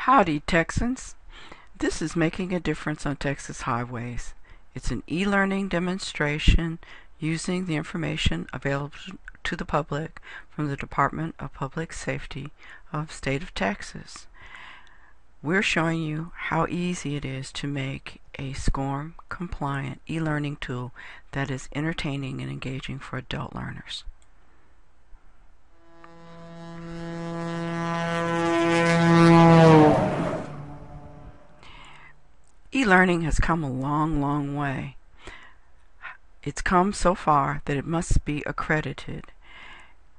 Howdy, Texans. This is Making a Difference on Texas Highways. It's an e-learning demonstration using the information available to the public from the Department of Public Safety of the state of Texas. We're showing you how easy it is to make a SCORM-compliant e-learning tool that is entertaining and engaging for adult learners. E-learning has come a long way. It's come so far that it must be accredited.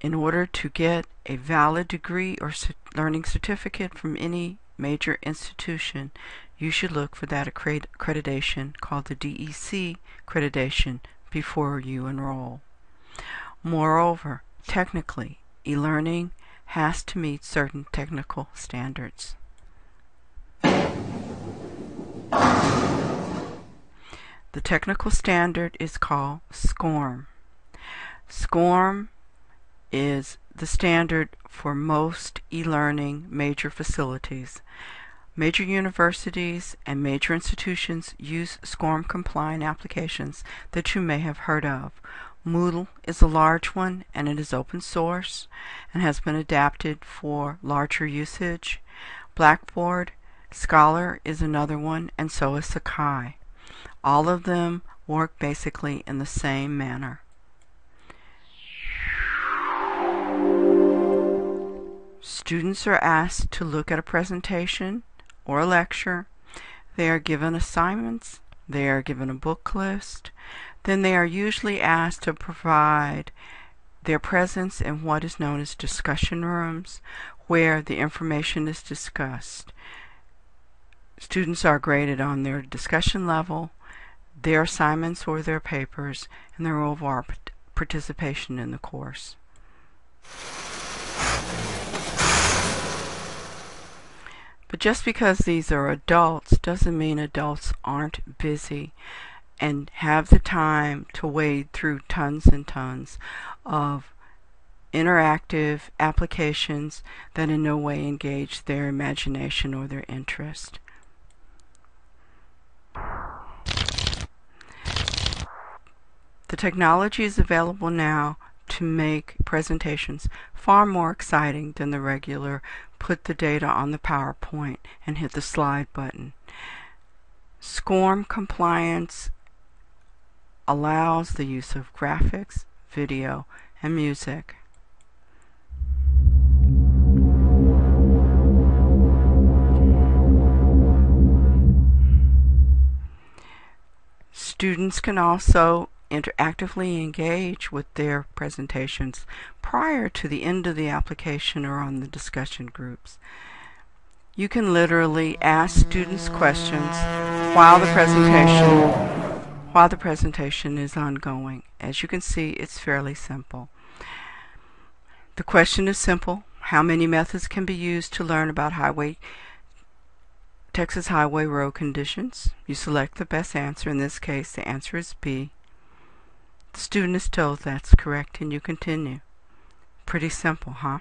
In order to get a valid degree or learning certificate from any major institution, you should look for that accreditation called the DEC accreditation before you enroll. Moreover, technically, e-learning has to meet certain technical standards. The technical standard is called SCORM. SCORM is the standard for most e-learning major facilities. Major universities and major institutions use SCORM-compliant applications that you may have heard of. Moodle is a large one, and it is open source and has been adapted for larger usage. Blackboard, Scholar is another one, and so is Sakai. All of them work basically in the same manner. Students are asked to look at a presentation or a lecture. They are given assignments. They are given a book list. Then they are usually asked to provide their presence in what is known as discussion rooms, where the information is discussed. Students are graded on their discussion level, their assignments or their papers, and their overall participation in the course. But just because these are adults doesn't mean adults aren't busy and have the time to wade through tons and tons of interactive applications that in no way engage their imagination or their interest. The technology is available now to make presentations far more exciting than the regular put the data on the PowerPoint and hit the slide button. SCORM compliance allows the use of graphics, video, and music. Students can also interactively engage with their presentations prior to the end of the application or on the discussion groups. You can literally ask students questions while the presentation is ongoing. As you can see, it's fairly simple. The question is simple: how many methods can be used to learn about Texas highway road conditions? You select the best answer. In this case, the answer is B. The student is told that's correct, and you continue. Pretty simple, huh?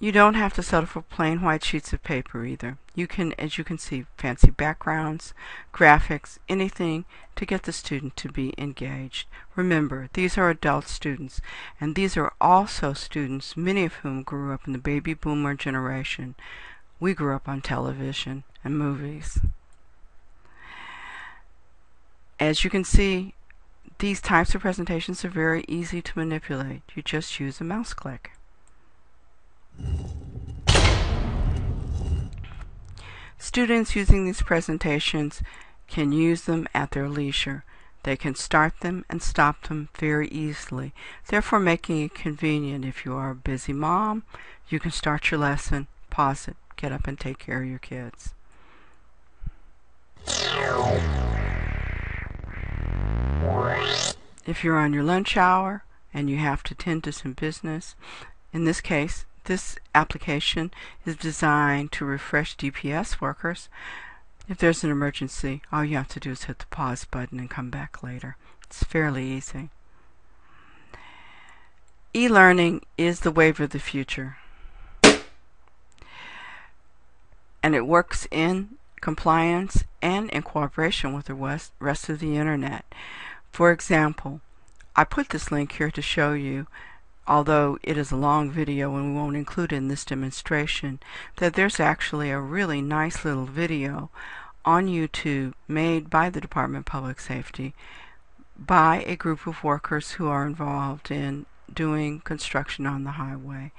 You don't have to settle for plain white sheets of paper either. You can, as you can see, fancy backgrounds, graphics, anything to get the student to be engaged. Remember, these are adult students, and these are also students, many of whom grew up in the baby boomer generation. We grew up on television and movies. As you can see, these types of presentations are very easy to manipulate. You just use a mouse click. Students using these presentations can use them at their leisure. They can start them and stop them very easily, therefore making it convenient. If you are a busy mom, you can start your lesson, pause it, get up and take care of your kids. If you're on your lunch hour and you have to tend to some business, in this case, this application is designed to refresh DPS workers. If there's an emergency, all you have to do is hit the pause button and come back later. It's fairly easy. E-learning is the wave of the future. and it works in compliance and in cooperation with the rest of the internet. For example, I put this link here to show you, although it is a long video and we won't include it in this demonstration, that there's actually a really nice little video on YouTube made by the Department of Public Safety by a group of workers who are involved in doing construction on the highway.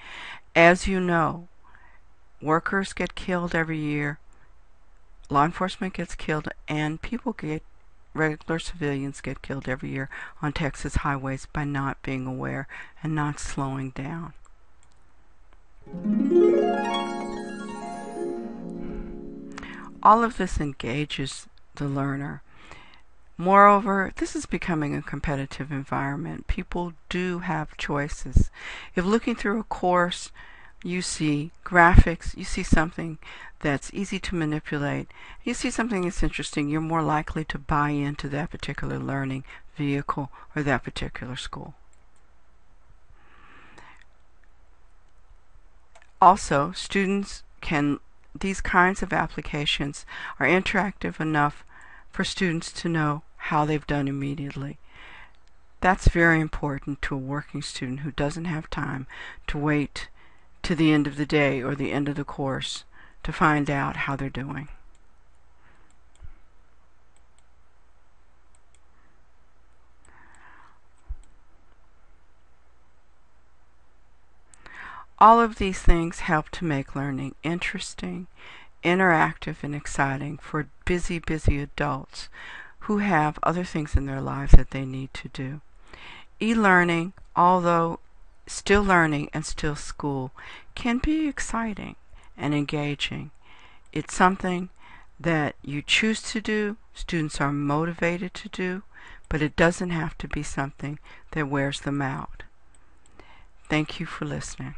As you know, workers get killed every year, law enforcement gets killed, and regular civilians get killed every year on Texas highways by not being aware and not slowing down. All of this engages the learner. Moreover, this is becoming a competitive environment. People do have choices. If looking through a course you see graphics, you see something that's easy to manipulate, you see something that's interesting, you're more likely to buy into that particular learning vehicle or that particular school. Also, these kinds of applications are interactive enough for students to know how they've done immediately. That's very important to a working student who doesn't have time to wait to the end of the day or the end of the course to find out how they're doing. All of these things help to make learning interesting, interactive, and exciting for busy adults who have other things in their lives that they need to do. E-learning, although still learning and still school, can be exciting and engaging. It's something that you choose to do, students are motivated to do, but it doesn't have to be something that wears them out. Thank you for listening.